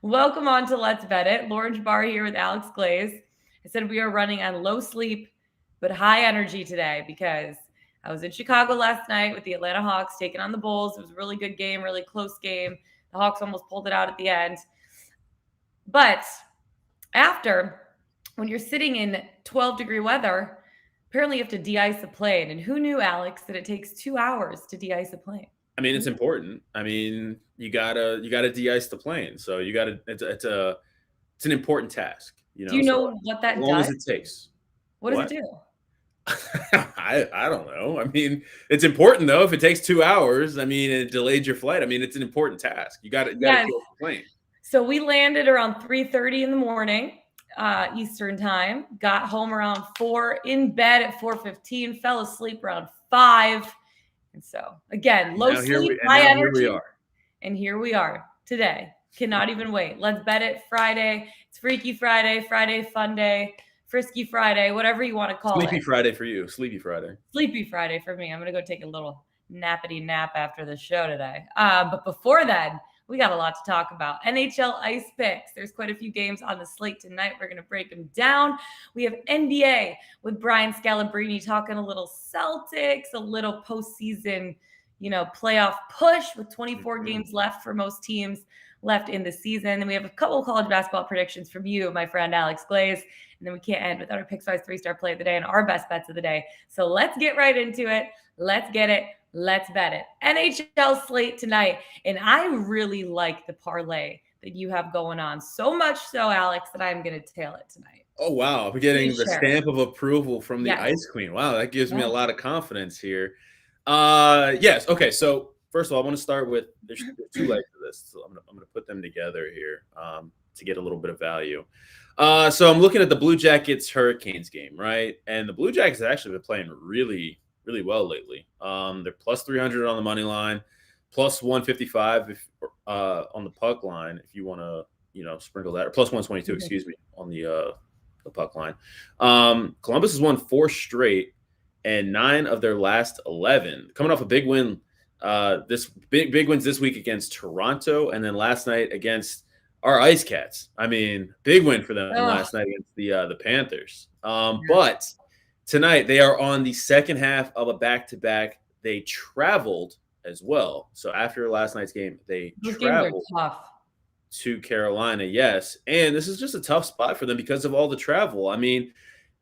Welcome on to Let's Bet It. Lauren Jabbar here with Alex Glaze. I said we are running on low sleep but high energy today because I was in Chicago last night with the Atlanta Hawks taking on the Bulls. It was a really good game, really close game. The Hawks almost pulled it out at the end. But when you're sitting in 12-degree weather, apparently you have to de-ice a plane. And who knew, Alex, that it takes 2 hours to de-ice a plane? I mean, it's important. I mean, you gotta de-ice the plane. So you gotta. It's an important task. Do you So know what that as long does? as it takes. What does it do? I don't know. I mean, it's important though. If it takes 2 hours, I mean, it delayed your flight. I mean, it's an important task. You got to kill the plane. So we landed around 3:30 in the morning, Eastern time. Got home around 4, in bed at 4:15. Fell asleep around 5. And so again, low sleep, high energy. And here we are today. Cannot even wait. Let's bet it Friday. It's Freaky Friday, Friday Fun Day, Frisky Friday, whatever you want to call it. Sleepy Friday for you. Sleepy Friday. Sleepy Friday for me. I'm going to go take a little nappity nap after the show today. But before then, we got a lot to talk about. NHL Ice Picks. There's quite a few games on the slate tonight. We're going to break them down. We have NBA with Brian Scalabrine talking a little Celtics, a little postseason, playoff push with 24 games left for most teams left in the season. And we have a couple of college basketball predictions from you, my friend Alex Glaze. And then we can't end without our Pickswise 3-star play of the day and our best bets of the day. So let's get right into it. Let's get it. Let's bet it. NHL slate tonight. And I really like the parlay that you have going on. So much so, Alex, that I'm going to tail it tonight. Oh, wow. We're getting the stamp of approval from the Ice Queen. Wow, that gives me a lot of confidence here. Yes. Okay. So first of all, I want to start with there's 2 legs to this. So I'm going to put them together here to get a little bit of value. So I'm looking at the Blue Jackets Hurricanes game, right? And the Blue Jackets have actually been playing really, really well lately. They're plus 300 on the money line, plus 155 on the puck line if you want to, sprinkle that, or plus 122, excuse me, on the puck line. Columbus has won 4 straight and 9 of their last 11, coming off a big win. This big wins this week against Toronto, and then last night against our Ice Cats. I mean, big win for them last night against the Panthers. But tonight they are on the second half of a back-to-back. They traveled as well. So after last night's game, they traveled to Carolina. Yes, and this is just a tough spot for them because of all the travel. I mean,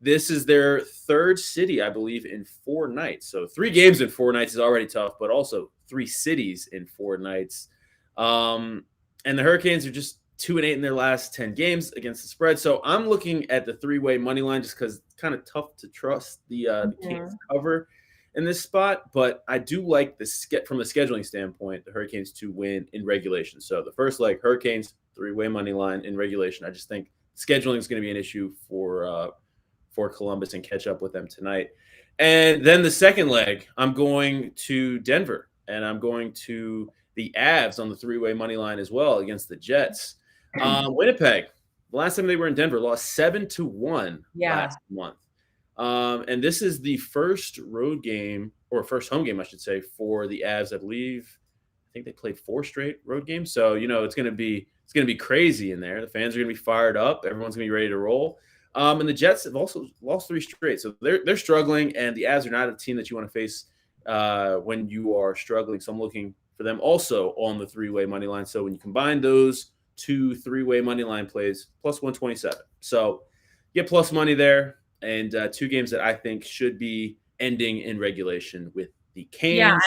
this is their 3rd city, I believe, in 4 nights. So 3 games in 4 nights is already tough, but also 3 cities in 4 nights. And the Hurricanes are just 2-8 in their last 10 games against the spread. So I'm looking at the 3-way money line just because it's kind of tough to trust the Canes cover in this spot. But I do like from the scheduling standpoint, the Hurricanes to win in regulation. So the first leg, Hurricanes, 3-way money line in regulation. I just think scheduling is going to be an issue for Columbus and catch up with them tonight. And then the second leg, I'm going to Denver, and I'm going to the Avs on the 3-way money line as well against the Jets. Winnipeg, the last time they were in Denver, lost 7-1 last month. And this is the first road game, or first home game, I should say, for the Avs. I think they played 4 straight road games. So, it's going to be crazy in there. The fans are going to be fired up. Everyone's going to be ready to roll. And the Jets have also lost 3 straight. So they're struggling, and the Avs are not a team that you want to face when you are struggling. So I'm looking for them also on the 3-way money line. So when you combine those 2 3-way money line plays, plus 127. So get plus money there, and 2 games that I think should be ending in regulation with the Canes. Yeah,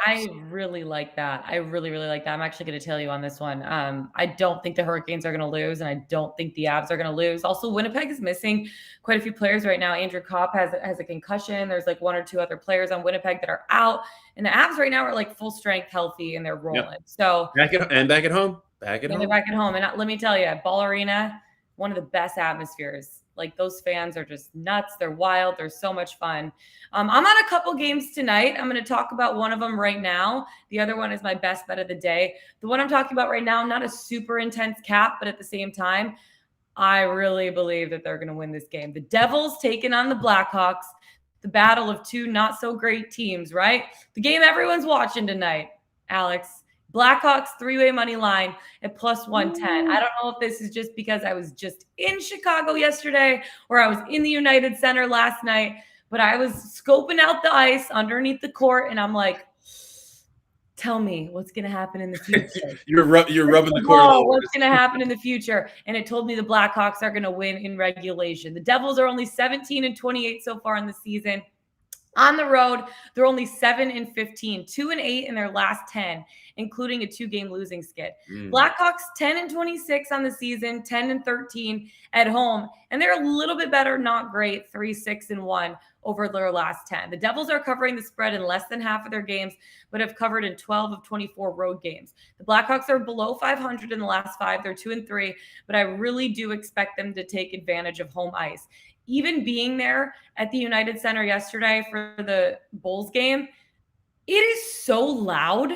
I really like that. I really, really like that. I'm actually going to tell you on this one. I don't think the Hurricanes are going to lose, and I don't think the Avs are going to lose. Also, Winnipeg is missing quite a few players right now. Andrew Kopp has a concussion. There's like 1 or 2 other players on Winnipeg that are out, and the Avs right now are like full strength, healthy, and they're rolling. Yep. So back at home. They're back at home, and let me tell you, Ball Arena, one of the best atmospheres. Like, those fans are just nuts. They're wild. They're so much fun. I'm on a couple games tonight. I'm going to talk about one of them right now. The other one is my best bet of the day. The one I'm talking about right now, not a super intense cap, but at the same time, I really believe that they're going to win this game. The Devils taking on the Blackhawks, the battle of 2 not so great teams, right? The game everyone's watching tonight, Alex. Blackhawks 3-way money line at plus 110. I don't know if this is just because I was just in Chicago yesterday or I was in the United Center last night, but I was scoping out the ice underneath the court, and I'm like, tell me what's going to happen in the future. you're rubbing the court. What's going to happen in the future? And it told me the Blackhawks are going to win in regulation. The Devils are only 17-28 so far in the season. On the road, they're only 7-15, 2-8 in their last 10, including a 2-game losing skid. Blackhawks 10-26 on the season, 10-13 at home, and they're a little bit better, not great, 3-6-1 over their last 10. The Devils are covering the spread in less than half of their games, but have covered in 12 of 24 road games. The Blackhawks are below 500 in the last 5. They're 2-3, but I really do expect them to take advantage of home ice. Even being there at the United Center yesterday for the Bulls game, it is so loud.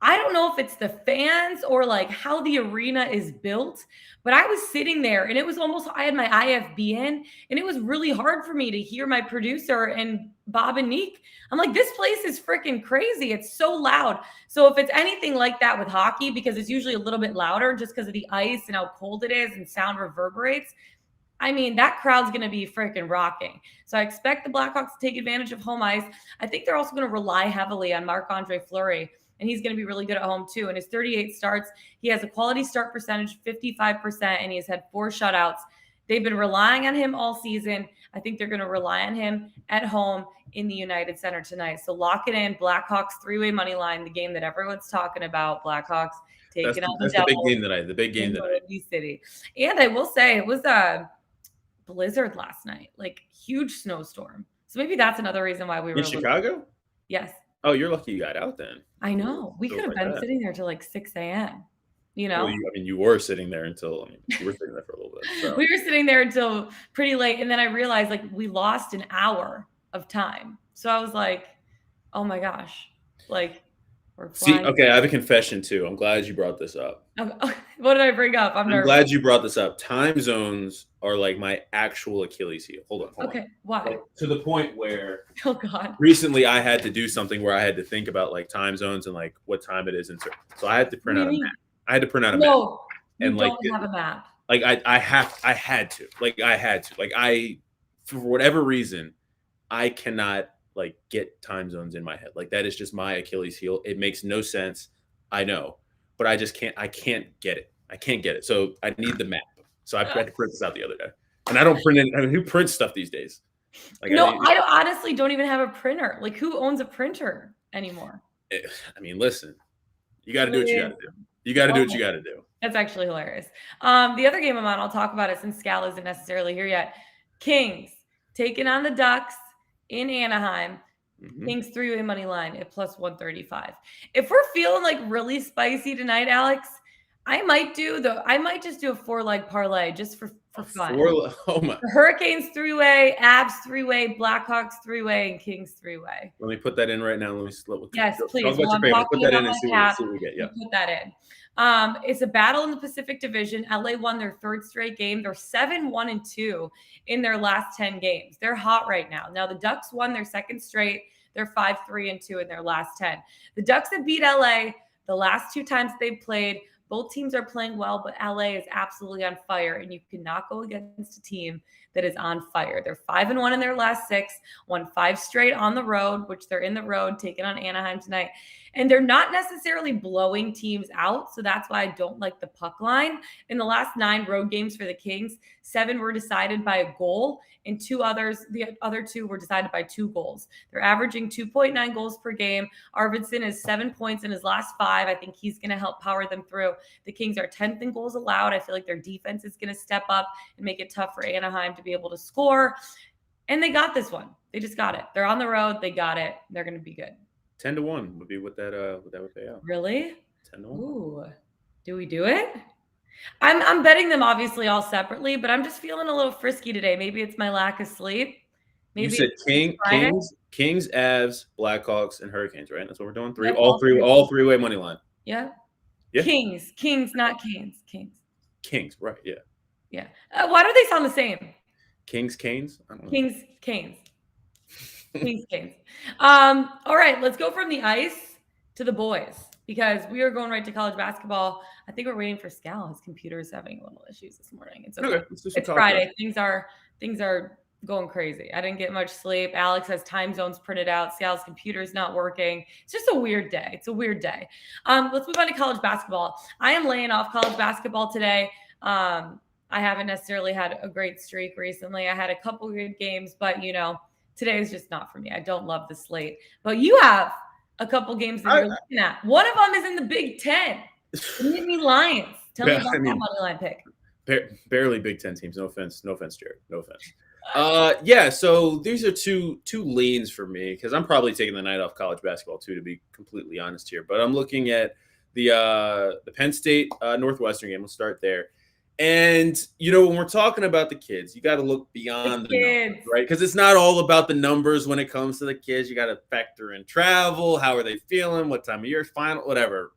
I don't know if it's the fans or like how the arena is built, but I was sitting there and it was almost, I had my IFB in and it was really hard for me to hear my producer and Bob and Neek. I'm like, this place is freaking crazy. It's so loud. So if it's anything like that with hockey, because it's usually a little bit louder just because of the ice and how cold it is and sound reverberates, I mean, that crowd's going to be freaking rocking. So I expect the Blackhawks to take advantage of home ice. I think they're also going to rely heavily on Marc-Andre Fleury, and he's going to be really good at home too. In his 38 starts, he has a quality start percentage, 55%, and he has had 4 shutouts. They've been relying on him all season. I think they're going to rely on him at home in the United Center tonight. So lock it in. Blackhawks 3-way money line, the game that everyone's talking about. Blackhawks taking on the Devils. That's the big game tonight. The big game tonight. City. And I will say it was a blizzard last night, like huge snowstorm. So maybe that's another reason why we were in Chicago. Yes. Oh, you're lucky you got out then. I know. We could have been sitting there till like 6 a.m. You know, well, you were sitting there until you were sitting there for a little bit. So. We were sitting there until pretty late, and then I realized like we lost an hour of time. So I was like, oh my gosh, like. See, okay, I have a confession too. I'm glad you brought this up. What did I bring up? I'm nervous. Glad you brought this up. Time zones are like my actual Achilles heel. Hold on. Okay, why? Like, to the point where God. Recently I had to do something where I had to think about like time zones and like what time it is, and so I had to print out a map. I had to print out a map. No, you and don't have a map. Like I had to. Like for whatever reason, I cannot like get time zones in my head. Like that is just my Achilles heel. It makes no sense. I know, but I just can't. I can't get it. I can't get it. So I need the map. So I had to print this out the other day, and I don't print it. I mean, who prints stuff these days? Like, I honestly don't even have a printer. Like, who owns a printer anymore? I mean, listen, you got to do what you got to do. You got to do what you got to do. That's actually hilarious. The other game I'm on, I'll talk about it since Scal isn't necessarily here yet. Kings taking on the Ducks in Anaheim. Mm-hmm. Kings 3-way money line at plus 135. If we're feeling like really spicy tonight, Alex, I might just do a 4-leg parlay just for fun. The Hurricanes 3-way, Avs 3-way, Blackhawks 3-way, and Kings 3-way. Let me put that in right now. Yes, please. Put that in and see what we get. Yeah. Put that in. It's a battle in the Pacific Division. LA won their 3rd straight game. They're 7-1-2 in their last 10 games. They're hot right now. Now the Ducks won their 2nd straight. They're 5-3-2 in their last 10. The Ducks have beat LA the last 2 times they've played. Both teams are playing well, but LA is absolutely on fire, and you cannot go against a team that is on fire. They're 5-1 in their last 6, won 5 straight on the road, which they're in the road, taking on Anaheim tonight. And they're not necessarily blowing teams out, so that's why I don't like the puck line. In the last 9 road games for the Kings, 7 were decided by a goal, and the other 2 were decided by 2 goals. They're averaging 2.9 goals per game. Arvidsson has 7 points in his last 5. I think he's going to help power them through. The Kings are 10th in goals allowed. I feel like their defense is going to step up and make it tough for Anaheim to be able to score. And they got this one. They just got it. They're on the road. They got it. They're going to be good. 10-1 would be what that would pay out. Really? 10-1. Ooh. Do we do it? I'm betting them obviously all separately, but I'm just feeling a little frisky today. Maybe it's my lack of sleep. Maybe you said Kings, Avs, Blackhawks, and Hurricanes, right? That's what we're doing. Yep, all 3-way money line. Yeah. Yeah. Kings, not Canes. Kings, right? Yeah. Yeah. Why do they sound the same? Canes. I don't know. Canes. Canes. All right, let's go from the ice to the boys. because we are going right to college basketball. I think we're waiting for Scal. His computer is having a little issues this morning. It's okay. It's Friday. Things are going crazy. I didn't get much sleep. Alex has time zones printed out. Scal's computer is not working. It's just a weird day. It's a weird day. Let's move on to college basketball. I am laying off college basketball today. I haven't necessarily had a great streak recently. I had a couple good games, but today is just not for me. I don't love the slate. But you have a couple games that you're looking at. One of them is in the Big Ten. The Nittany Lions. Tell me about that money line pick. Barely Big Ten teams. No offense, Jared. No offense. Yeah, so these are two leans for me because I'm probably taking the night off college basketball too, to be completely honest here. But I'm looking at the Penn State Northwestern game. We'll start there. And when we're talking about the kids, you got to look beyond the numbers, right? Because it's not all about the numbers when it comes to the kids. You got to factor in travel. How are they feeling? What time of year? Final, whatever.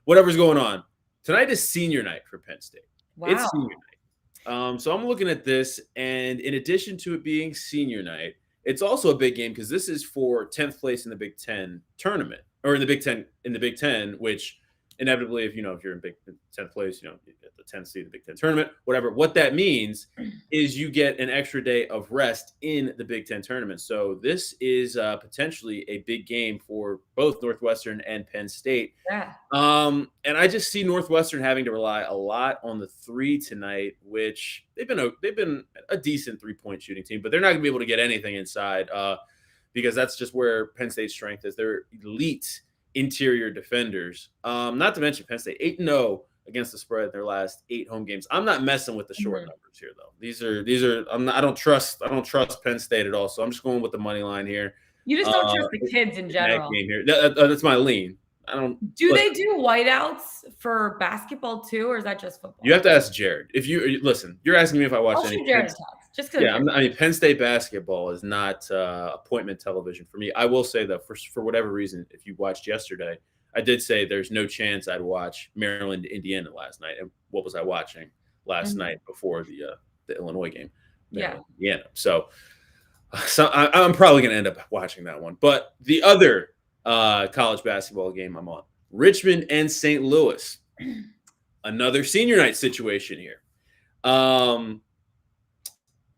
Whatever's going on. Tonight is senior night for Penn State. Wow. It's senior night. So I'm looking at this, and in addition to it being senior night, it's also a big game because this is for 10th place in the Big Ten tournament, or in the Big Ten, which inevitably, if you're in 10th place, you get the 10th seed, the Big Ten tournament, whatever. What that means is you get an extra day of rest in the Big Ten tournament. So this is potentially a big game for both Northwestern and Penn State. Yeah. And I just see Northwestern having to rely a lot on the three tonight, which they've been a decent 3-point shooting team, but they're not going to be able to get anything inside because that's just where Penn State's strength is. They're elite interior defenders. Not to mention Penn State 8-0 against the spread in their last 8 home games. I'm not messing with the short numbers here though. These are I don't trust Penn State at all. So I'm just going with the money line here. You just don't trust the kids in general. Game here. That's my lean. I don't. Do they do whiteouts for basketball too, or is that just football? You have to ask Jared. If you listen, you're asking me if I watch any. Jared talks. Just because. Yeah, Penn State basketball is not appointment television for me. I will say that for whatever reason, if you watched yesterday, I did say there's no chance I'd watch Maryland, Indiana last night. And what was I watching last night before the Illinois game? Maryland, Indiana. So I'm probably going to end up watching that one. But the other college basketball game I'm on, Richmond and St. Louis. Another senior night situation here.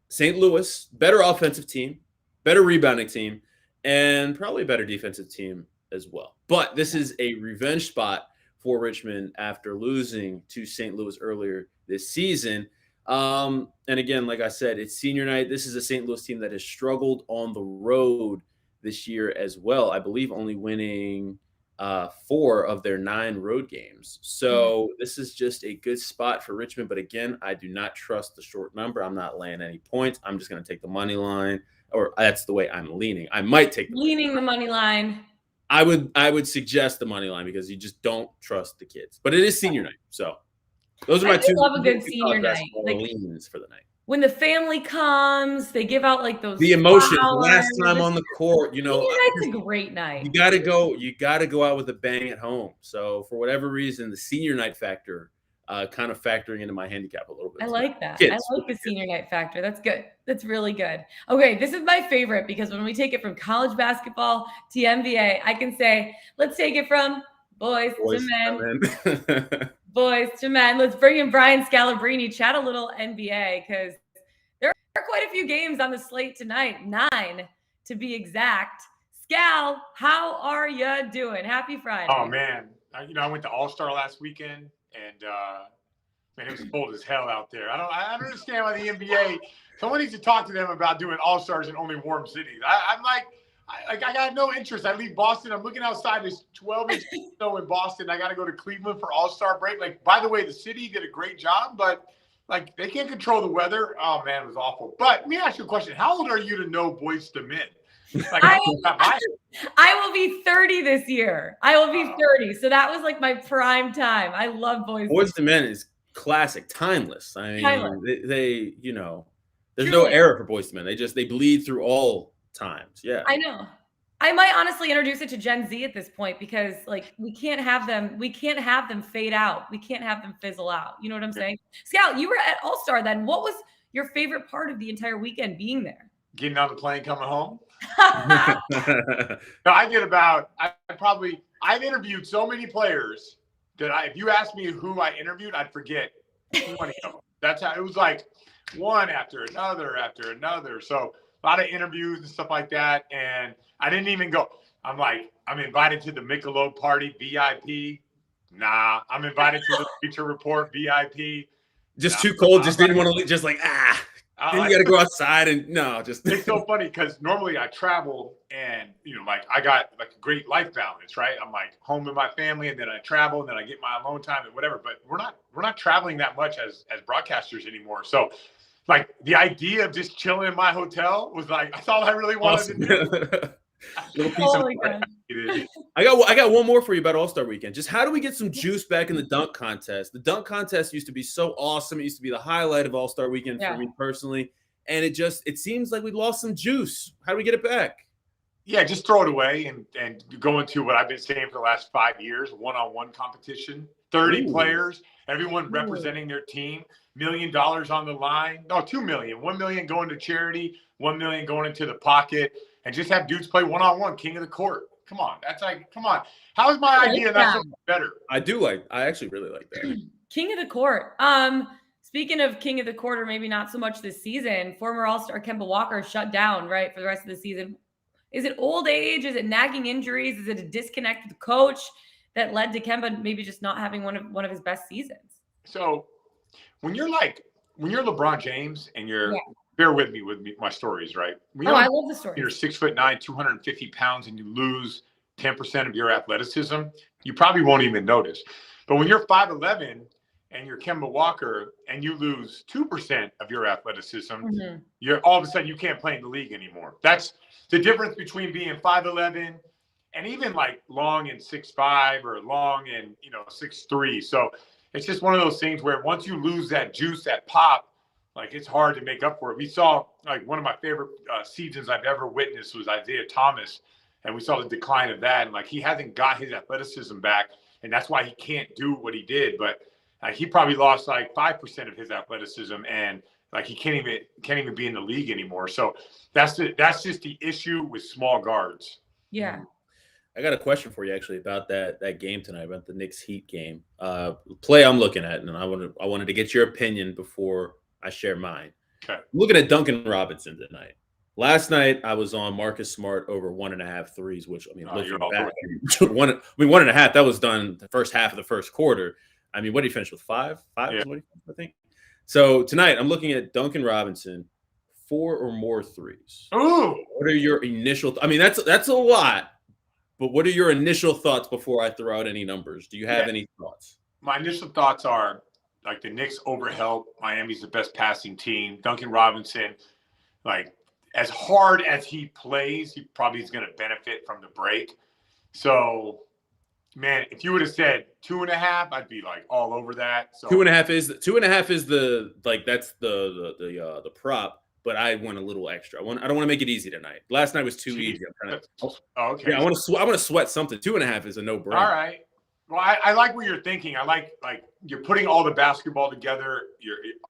St. Louis, better offensive team, better rebounding team, and probably a better defensive team as well. But this is a revenge spot for Richmond after losing to St. Louis earlier this season. And again, like I said, it's senior night. This is a St. Louis team that has struggled on the road this year as well. I believe only winning 4 of their 9 road games. So this is just a good spot for Richmond. But again, I do not trust the short number. I'm not laying any points. I'm just going to take the money line, or that's the way I'm leaning. I might take the money line. I would suggest the money line because you just don't trust the kids. But it is senior night, so those are my two. I love a good senior night. Leans for the night. When the family comes, they give out like those. The emotion, last time on the court, it's a great night. You got to go out with a bang at home. So for whatever reason, the senior night factor, kind of factoring into my handicap a little bit. I like that. I like the senior night factor. That's good. That's really good. Okay, this is my favorite because when we take it from college basketball to NBA, I can say, let's take it from boys to men. Boys to men. Let's bring in Brian Scalabrine, chat a little NBA because there are quite a few games on the slate tonight, 9 to be exact. Scal, how are you doing? Happy Friday. Oh, man. I went to All-Star last weekend, and, man, it was cold as hell out there. I don't understand why the NBA – someone needs to talk to them about doing All-Stars in only warm cities. I'm like – I got no interest. I leave Boston. I'm looking outside. There's 12-inch snow in Boston. I got to go to Cleveland for All-Star break. Like, by the way, the city did a great job, but, like, they can't control the weather. Oh, man, it was awful. But let me ask you a question. How old are you to know Boyz II Men? Like, I will be 30 this year. I will be 30. So that was, like, my prime time. I love Boyz II Men is classic, timeless. I mean, they there's no era for Boyz II Men. They bleed through all times. Yeah, I know. I might honestly introduce it to Gen Z at this point because like we can't have them fade out. We can't have them fizzle out. You know what I'm saying? Scout, you were at All-Star then. What was your favorite part of the entire weekend being there? Getting on the plane coming home. No, I I've interviewed so many players that if you asked me who I interviewed, I'd forget 20 of them. That's how it was, like one after another. So a lot of interviews and stuff like that. And I didn't even go. I'm like, I'm invited to the Michelob party, VIP. Nah, I'm invited to the Bleacher Report, VIP. Just too cold. Just didn't want to. Just like Then you got to go outside and just. It's so funny because normally I travel and like I got like a great life balance, right? I'm like home with my family and then I travel and then I get my alone time and whatever. But we're not traveling that much as broadcasters anymore. So like the idea of just chilling in my hotel was like that's all I really wanted to do. I got one more for you about All-Star Weekend. Just how do we get some juice back in the dunk contest? The dunk contest used to be so awesome. It used to be the highlight of All-Star Weekend for me personally. And it seems like we lost some juice. How do we get it back? Yeah, just throw it away and go into what I've been saying for the last 5 years, one-on-one competition. 30 players, everyone representing their team, $1 million on the line. No, 2 million. 1 million going to charity, 1 million going into the pocket. And just have dudes play one-on-one, king of the court. Come on. Come on. How is my idea not so much better? I actually really like that. King of the court. Speaking of king of the court, or maybe not so much this season, former All-Star Kemba Walker shut down, right, for the rest of the season. Is it old age? Is it nagging injuries? Is it a disconnect with the coach that led to Kemba maybe just not having one of his best seasons? So when you're LeBron James and you're bear with me my stories, right? I love the story. You're 6'9", 250 pounds, and you lose 10% of your athleticism. You probably won't even notice. But when you're 5'11" and you're Kemba Walker and you lose 2% of your athleticism, you're all of a sudden you can't play in the league anymore. That's the difference between being 5'11" and even like long and 6'5" or long and 6'3". So it's just one of those things where once you lose that juice, that pop, like it's hard to make up for it. We saw like one of my favorite seasons I've ever witnessed was Isaiah Thomas, and we saw the decline of that. And like he hasn't got his athleticism back, and that's why he can't do what he did. But he probably lost like 5% of his athleticism, and like he can't even be in the league anymore. So that's just the issue with small guards. Yeah. I got a question for you actually about that game tonight, about the Knicks Heat game. Play I'm looking at, and I wanted to get your opinion before I share mine. Okay. I'm looking at Duncan Robinson tonight. Last night I was on Marcus Smart over 1.5 threes, which looking back, 1.5. That was done the first half of the first quarter. What did he finish with? 5? 5 is what he finished, I think. So tonight I'm looking at Duncan Robinson, 4 or more threes. Ooh. What are your initial? That's a lot. But what are your initial thoughts before I throw out any numbers? Do you have any thoughts? My initial thoughts are like the Knicks overhelp. Miami's the best passing team. Duncan Robinson, like as hard as he plays, he probably is going to benefit from the break. So, man, if you would have said 2.5, I'd be like all over that. So 2.5 is the like that's the prop. But I want a little extra. I don't want to make it easy tonight. Last night was too easy. Okay. Yeah, I want to sweat something. 2.5 is a no-brainer. All right. Well, I like what you're thinking. I like you're putting all the basketball together.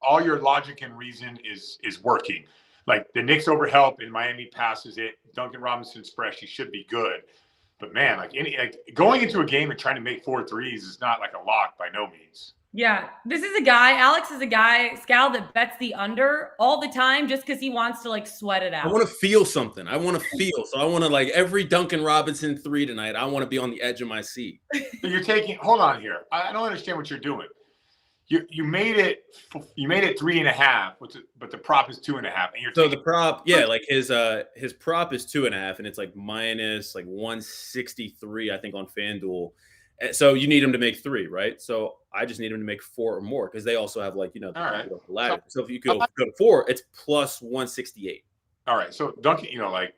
All your logic and reason is working. Like the Knicks overhelp and Miami passes it. Duncan Robinson's fresh. He should be good. But man, going into a game and trying to make 4 threes is not like a lock by no means. Yeah, this is a guy, Alex is a guy, Scal, that bets the under all the time just because he wants to sweat it out. I want to feel something. I want to feel. So I want to every Duncan Robinson 3 tonight, I want to be on the edge of my seat. So you're taking, hold on here. I don't understand what you're doing. You made it 3.5, but the prop is 2.5. And so the prop, his prop is 2.5, and it's minus 163, I think, on FanDuel. So you need him to make 3, right? So I just need him to make 4 or more because they also have the ladder. So if you go to 4, it's plus 168. All right. So Duncan,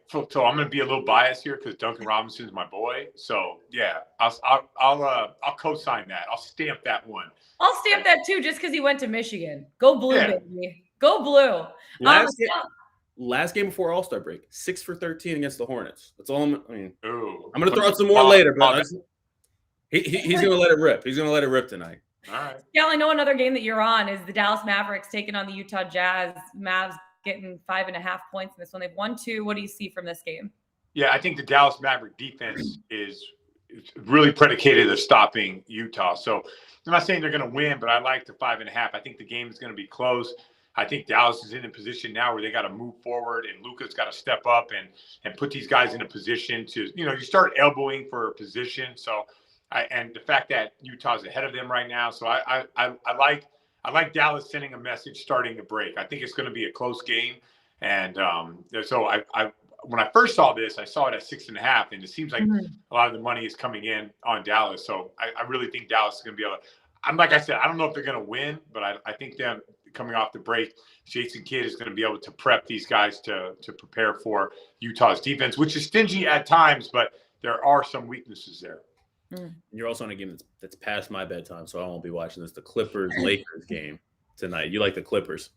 so I'm going to be a little biased here because Duncan Robinson is my boy. So yeah, I'll co-sign that. I'll stamp that one. I'll stamp that too, just because he went to Michigan. Go blue, baby. Go blue. Last game before All-Star break, 6 for 13 against the Hornets. That's all. I'm going to throw out some more later, but he's going to let it rip. He's going to let it rip tonight. All right. Yeah, I know another game that you're on is the Dallas Mavericks taking on the Utah Jazz. Mavs getting 5.5 points in this one. They've won 2. What do you see from this game? Yeah, I think the Dallas Maverick defense is really predicated of stopping Utah. So I'm not saying they're going to win, but I like the 5.5. I think the game is going to be close. I think Dallas is in a position now where they got to move forward, and Luka's got to step up and put these guys in a position to, you start elbowing for a position. So, and the fact that Utah's ahead of them right now. So I like Dallas sending a message starting the break. I think it's going to be a close game. And so when I first saw this, I saw it at 6.5, and it seems like a lot of the money is coming in on Dallas. So I really think Dallas is going to be able to, like I said, I don't know if they're going to win, but I think them coming off the break, Jason Kidd is going to be able to prep these guys to prepare for Utah's defense, which is stingy at times, but there are some weaknesses there. You're also on a game that's past my bedtime, so I won't be watching this. The Clippers-Lakers game tonight. You like the Clippers?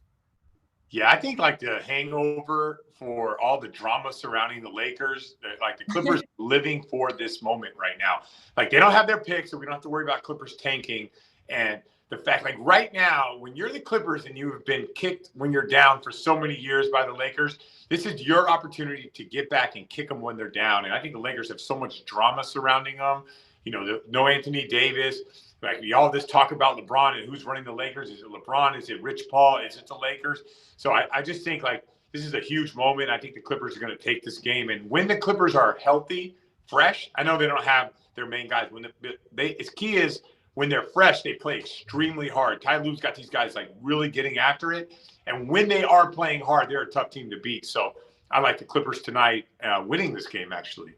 Yeah, I think like the hangover for all the drama surrounding the Lakers, like the Clippers living for this moment right now. Like they don't have their picks, so we don't have to worry about Clippers tanking. And the fact, like right now, when you're the Clippers and you have been kicked when you're down for so many years by the Lakers, this is your opportunity to get back and kick them when they're down. And I think the Lakers have so much drama surrounding them. No Anthony Davis. Like all this talk about LeBron and who's running the Lakers. Is it LeBron? Is it Rich Paul? Is it the Lakers? So I just think like this is a huge moment. I think the Clippers are going to take this game. And when the Clippers are healthy, fresh, I know they don't have their main guys. When its key is when they're fresh, they play extremely hard. Ty Lue's got these guys like really getting after it. And when they are playing hard, they're a tough team to beat. So I like the Clippers tonight winning this game, actually.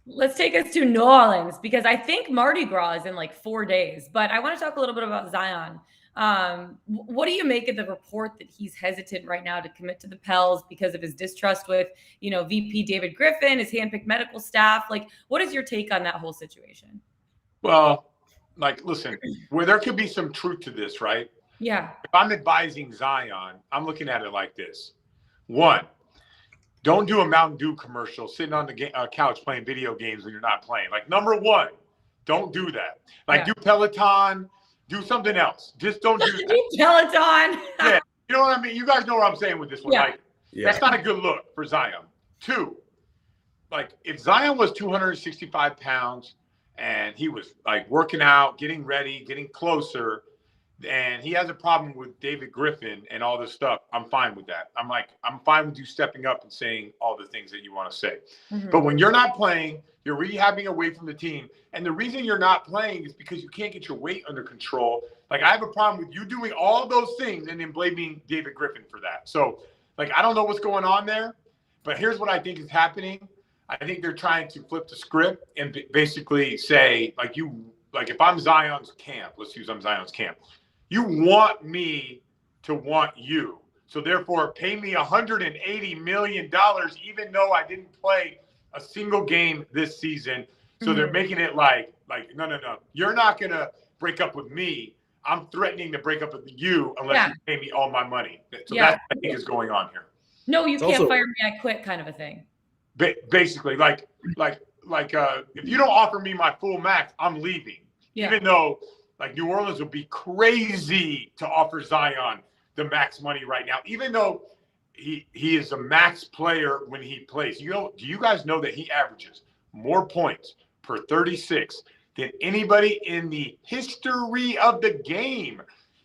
Let's take us to New Orleans because I think Mardi Gras is in like 4 days. But I want to talk a little bit about Zion. What do you make of the report that he's hesitant right now to commit to the Pels because of his distrust with, VP David Griffin, his handpicked medical staff? Like, what is your take on that whole situation? Well, like, listen, where there could be some truth to this, right? Yeah. If I'm advising Zion, I'm looking at it like this. One, don't do a Mountain Dew commercial sitting on the couch playing video games when you're not playing. Like, number one, don't do that. Like, do Peloton, do something else. Just don't do that. Peloton. Yeah, you know what I mean? You guys know what I'm saying with this one. Yeah. Like, that's not a good look for Zion. Two, like, if Zion was 265 pounds and he was, like, working out, getting ready, getting closer, and he has a problem with David Griffin and all this stuff, I'm fine with that. I'm fine with you stepping up and saying all the things that you want to say. But when you're not playing, you're rehabbing away from the team. And the reason you're not playing is because you can't get your weight under control. Like, I have a problem with you doing all those things and then blaming David Griffin for that. So, like, I don't know what's going on there, but here's what I think is happening. I think they're trying to flip the script and basically say, if I'm Zion's camp, let's use I'm Zion's camp. You want me to want you. So therefore, pay me $180 million, even though I didn't play a single game this season. So they're making it like, no. You're not going to break up with me. I'm threatening to break up with you unless you pay me all my money. So that's what I think is going on here. No, you can't fire me. I quit kind of a thing. Basically, like if you don't offer me my full max, I'm leaving. Yeah. Even though, like, New Orleans would be crazy to offer Zion the max money right now, even though he is a max player when he plays. Do you guys know that he averages more points per 36 than anybody in the history of the game?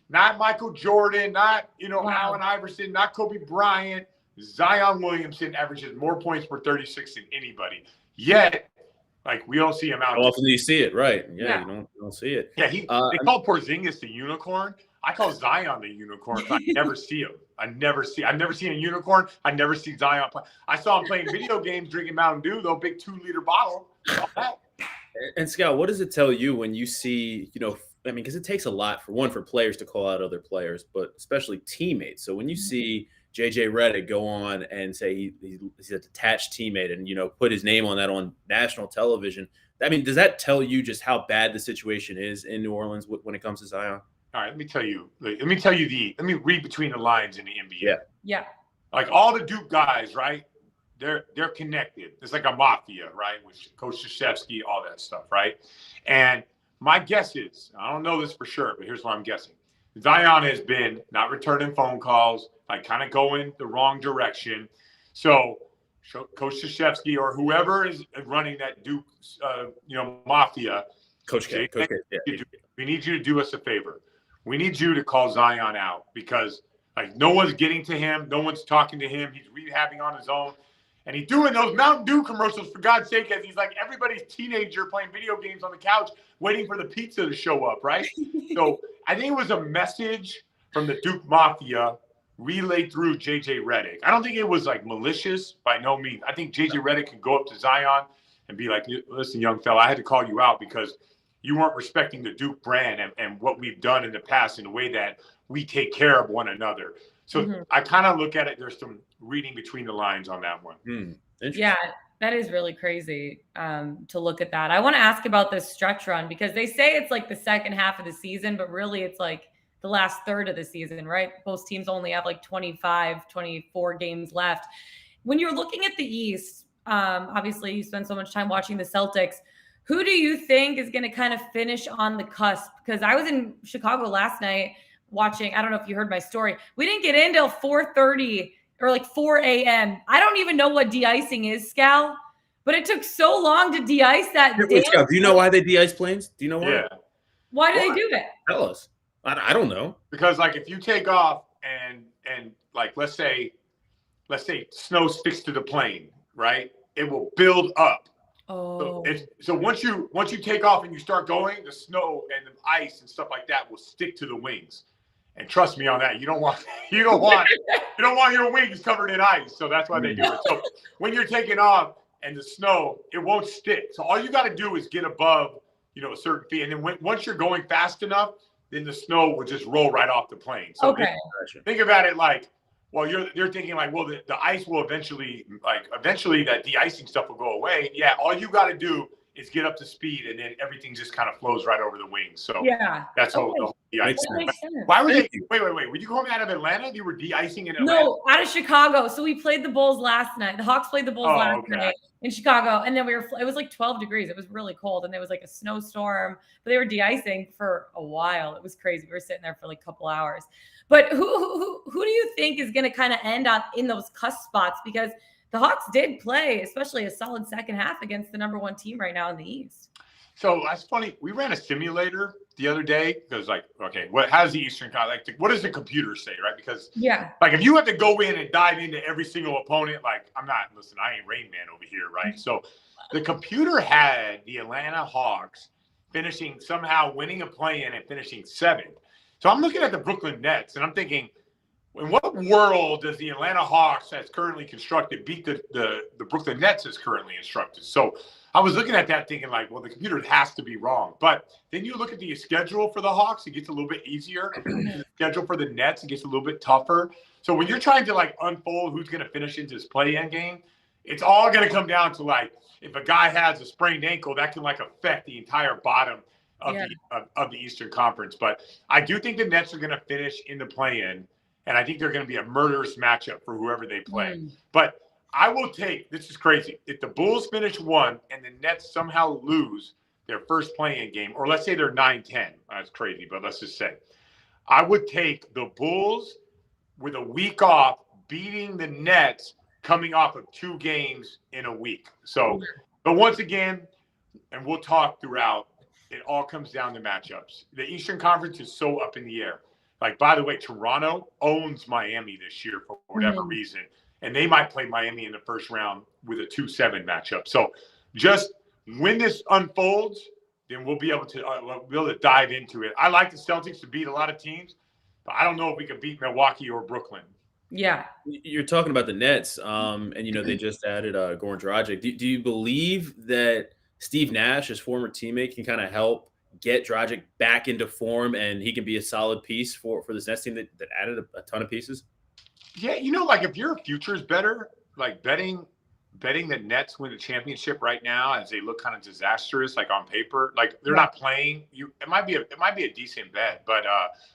Not Michael Jordan, not Allen Iverson, not Kobe Bryant. Zion Williamson averages more points per 36 than anybody. Yet, like, we don't see him out. How often do you see it? Right. Yeah. You don't see it. Yeah. They call Porzingis the unicorn. I call Zion the unicorn. I never see him. I've never seen a unicorn. I never see Zion play. I saw him playing video games, drinking Mountain Dew, though, big 2-liter bottle. All that. And Scout, what does it tell you when you see, because it takes a lot for players to call out other players, but especially teammates. So when you see JJ Redick go on and say he's a detached teammate and, put his name on that on national television, I mean, does that tell you just how bad the situation is in New Orleans when it comes to Zion? All right, let me read between the lines in the NBA. Yeah. Like, all the Duke guys, right? They're connected. It's like a mafia, right? With Coach Krzyzewski, all that stuff, right? And my guess is, I don't know this for sure, but here's what I'm guessing. Zion has been not returning phone calls, like kind of going the wrong direction. So Coach Krzyzewski or whoever is running that Duke, mafia. Coach K. We need you to do us a favor. We need you to call Zion out because no one's getting to him. No one's talking to him. He's rehabbing on his own. And he's doing those Mountain Dew commercials, for God's sake, as he's like everybody's teenager playing video games on the couch, waiting for the pizza to show up, right? So I think it was a message from the Duke Mafia relayed through JJ Redick. I don't think it was malicious by no means. I think JJ Redick can go up to Zion and be like, listen, young fella, I had to call you out because you weren't respecting the Duke brand and what we've done in the past in the way that we take care of one another. So I kind of look at it. There's some reading between the lines on that one. Yeah, that is really crazy to look at that. I want to ask about this stretch run because they say it's the second half of the season, but really it's the last third of the season, right? Most teams only have 25, 24 games left. When you're looking at the East, obviously you spend so much time watching the Celtics. Who do you think is going to kind of finish on the cusp? Because I was in Chicago last night watching, I don't know if you heard my story. We didn't get in till 4:30 or 4 a.m. I don't even know what de-icing is, Scal, but it took so long to de-ice that day. Scal, do you know why they de-ice planes? Do you know why? Yeah. Why do they do that? Tell us. I don't know. Because if you take off and let's say snow sticks to the plane, right? It will build up. Oh. So once you take off and you start going, the snow and the ice and stuff like that will stick to the wings. And trust me on that. You don't want your wings covered in ice. So that's why they do it. So when you're taking off and the snow, it won't stick. So all you got to do is get above, a certain feet. And then once you're going fast enough, then the snow will just roll right off the plane. So think about it you're thinking the ice will eventually that de-icing stuff will go away. Yeah, all you got to do is get up to speed, and then everything just kind of flows right over the wings. So that's how the de-icing. Why were they? Wait. Were you going out of Atlanta? You were de-icing in Atlanta? No, out of Chicago. So we played the Bulls last night. The Hawks played the Bulls last night in Chicago, and then it was 12 degrees. It was really cold, and there was a snowstorm. But they were de-icing for a while. It was crazy. We were sitting there for a couple hours. But who do you think is going to kind of end up in those cusp spots? Because the Hawks did play, especially a solid second half against the number one team right now in the East. So that's funny. We ran a simulator the other day because how does the Eastern Conference, what does the computer say, right? Because if you have to go in and dive into every single opponent, I ain't Rain Man over here, right? So the computer had the Atlanta Hawks somehow winning a play-in and finishing 7th. So I'm looking at the Brooklyn Nets and I'm thinking, in what world does the Atlanta Hawks, as currently constructed, beat the Brooklyn Nets as currently instructed? So I was looking at that thinking the computer has to be wrong. But then you look at the schedule for the Hawks, it gets a little bit easier. The schedule for the Nets, it gets a little bit tougher. So when you're trying to unfold who's going to finish into this play-in game, it's all going to come down to if a guy has a sprained ankle, that can affect the entire bottom of the Eastern Conference. But I do think the Nets are going to finish in the play-in. And I think they're going to be a murderous matchup for whoever they play. But I will take, this is crazy, if the Bulls finish 1 and the Nets somehow lose their first play-in game, or let's say they're 9-10. That's crazy, but let's just say. I would take the Bulls with a week off beating the Nets coming off of 2 games in a week. So, but once again, and we'll talk throughout, it all comes down to matchups. The Eastern Conference is so up in the air. By the way, Toronto owns Miami this year for whatever reason, and they might play Miami in the first round with a 2-7 matchup. So just when this unfolds, then we'll be able to dive into it. I like the Celtics to beat a lot of teams, but I don't know if we can beat Milwaukee or Brooklyn. Yeah. You're talking about the Nets, and they just added Goran Dragic. Do you believe that Steve Nash, his former teammate, can kind of help get Dragic back into form and he can be a solid piece for this Nets team that added a ton of pieces? Yeah, if you're a futures bettor, betting the Nets win the championship right now as they look kind of disastrous, on paper, they're not playing. It might be a decent bet, but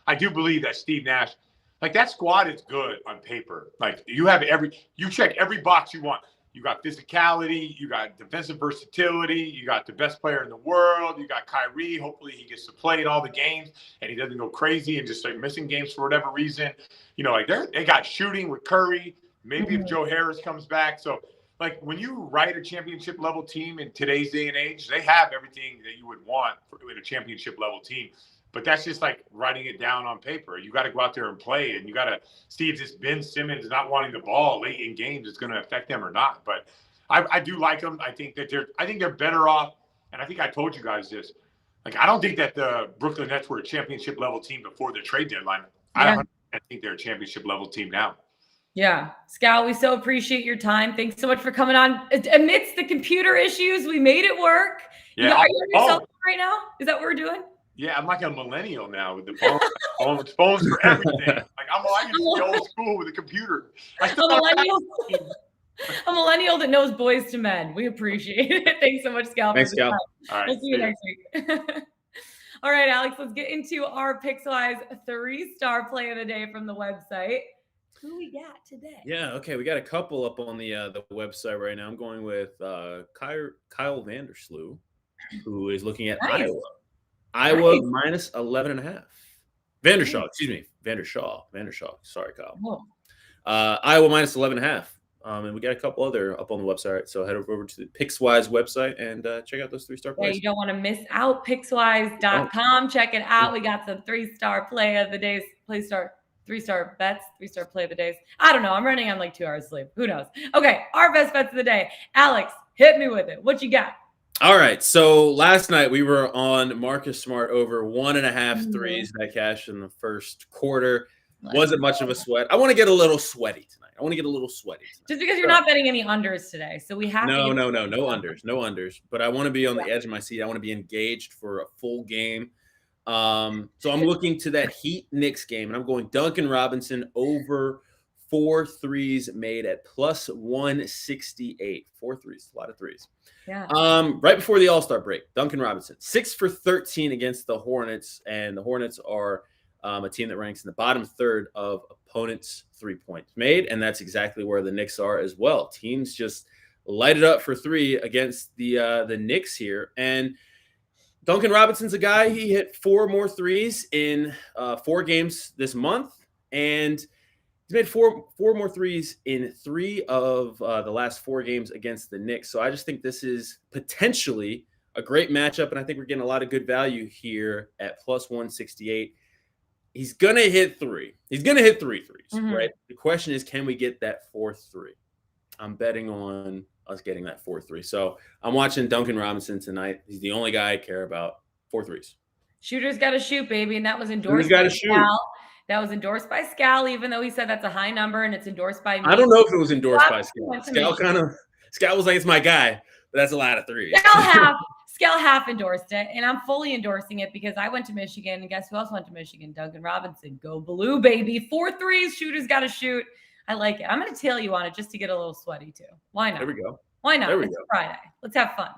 I do believe that Steve Nash, that squad is good on paper. You check every box you want. You got physicality, you got defensive versatility, you got the best player in the world, you got Kyrie. Hopefully he gets to play in all the games and he doesn't go crazy and just start missing games for whatever reason. They got shooting with Curry. Maybe if Joe Harris comes back. So like when you write a championship level team in today's day and age, they have everything that you would want in a championship level team. But that's just like writing it down on paper. You got to go out there and play, and you got to see if this Ben Simmons not wanting the ball late in games is going to affect them or not. But I do like them. I think they're better off. And I think I told you guys this. Like, I don't think that the Brooklyn Nets were a championship level team before the trade deadline. I think they're a championship level team now. Yeah. Scal, we so appreciate your time. Thanks so much for coming on. Amidst the computer issues, we made it work. Yeah. Are you on your cell phone right now? Is that what we're doing? Yeah, I'm like a millennial now with the phone. Phones for everything. Like I can be old school with a computer. A millennial that knows Boys to Men. We appreciate it. Thanks so much, Scal. Thanks, Scal. All right, we'll see you next week. All right, Alex, let's get into our Pickswise 3-star play of the day from the website. Who we got today? Yeah, okay, we got a couple up on the website right now. I'm going with Kyle Vandersloot, who is looking at Nice. Iowa minus 11.5. Vandershaw. Sorry, Kyle. Oh. Iowa minus 11.5. And we got a couple other up on the website. So head over to the Pickswise website and check out those 3-star plays. Yeah, you don't want to miss out. Pickswise.com. Check it out. We got some 3-star play of the days. 3-star bets, 3-star play of the days. I don't know. I'm running on like 2 hours sleep. Who knows? Okay, our best bets of the day. Alex, hit me with it. What you got? All right. So last night we were on Marcus Smart over 1.5 threes that cashed in the first quarter. Wasn't much of a sweat. I want to get a little sweaty tonight. Just because you're not betting any unders today. So we have no unders. But I want to be on the edge of my seat. I want to be engaged for a full game. So I'm looking to that Heat Knicks game, and I'm going Duncan Robinson over 4 threes made at plus 168. 4 threes, a lot of threes. Yeah. Right before the All-Star break, Duncan Robinson 6 for 13 against the Hornets, and the Hornets are a team that ranks in the bottom third of opponents' 3 points made, and that's exactly where the Knicks are as well. Teams just light it up for 3 against the Knicks here, and Duncan Robinson's a guy. He hit 4 more threes in 4 games this month, and he's made 4 more threes in 3 of the last 4 games against the Knicks. So I just think this is potentially a great matchup, and I think we're getting a lot of good value here at plus 168. He's going to hit 3. He's going to hit 3 threes, right? The question is, can we get that 4th 3? I'm betting on us getting that 4th 3. So I'm watching Duncan Robinson tonight. He's the only guy I care about. 4 threes. Shooters got to shoot, baby. And that was endorsed by Scal. That was endorsed by Scal, even though he said that's a high number and it's endorsed by me. I don't know if it was endorsed by Scal. Scal was like, it's my guy, but that's a lot of threes. Scal half endorsed it, and I'm fully endorsing it because I went to Michigan, and guess who else went to Michigan? Duncan Robinson. Go blue, baby. 4 threes. Shooters got to shoot. I like it. I'm going to tail you on it just to get a little sweaty, too. Why not? There we go. Why not? It's Friday. Let's have fun.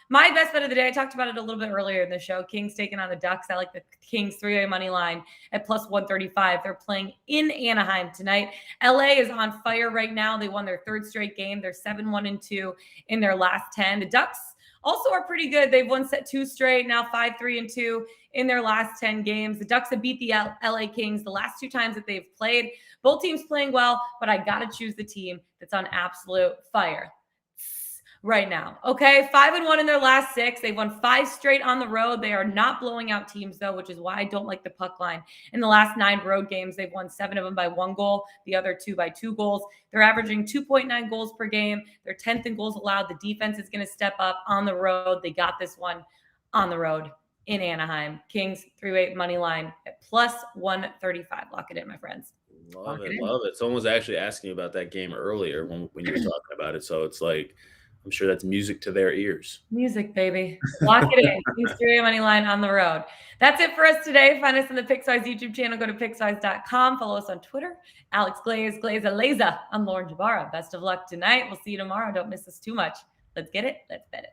My best bet of the day, I talked about it a little bit earlier in the show. Kings taking on the Ducks. I like the Kings 3-way money line at plus 135. They're playing in Anaheim tonight. LA is on fire right now. They won their 3rd straight game. They're 7-1-2 in their last 10. The Ducks also are pretty good. They've won 2 straight, now 5-3-2 in their last 10 games. The Ducks have beat the LA Kings the last 2 times that they've played. Both teams playing well, but I got to choose the team that's on absolute fire right now. Okay, 5-1 in their last 6. They've won 5 straight on the road. They are not blowing out teams, though, which is why I don't like the puck line. In the last 9 road games, they've won 7 of them by 1 goal, the other 2 by 2 goals. They're averaging 2.9 goals per game. They're 10th in goals allowed. The defense is going to step up on the road. They got this one on the road in Anaheim. Kings 3-way money line at plus 135. Lock it in, my friends. Love it. Someone was actually asking about that game earlier when you were talking about it. So it's like, I'm sure that's music to their ears. Music, baby. Lock it in. Kings 3-way money line on the road. That's it for us today. Find us on the Pickswise YouTube channel. Go to pickswise.com. Follow us on Twitter. Alex Glaze, Glaze-a-Laza. I'm Lauren Jabara. Best of luck tonight. We'll see you tomorrow. Don't miss us too much. Let's get it. Let's bet it.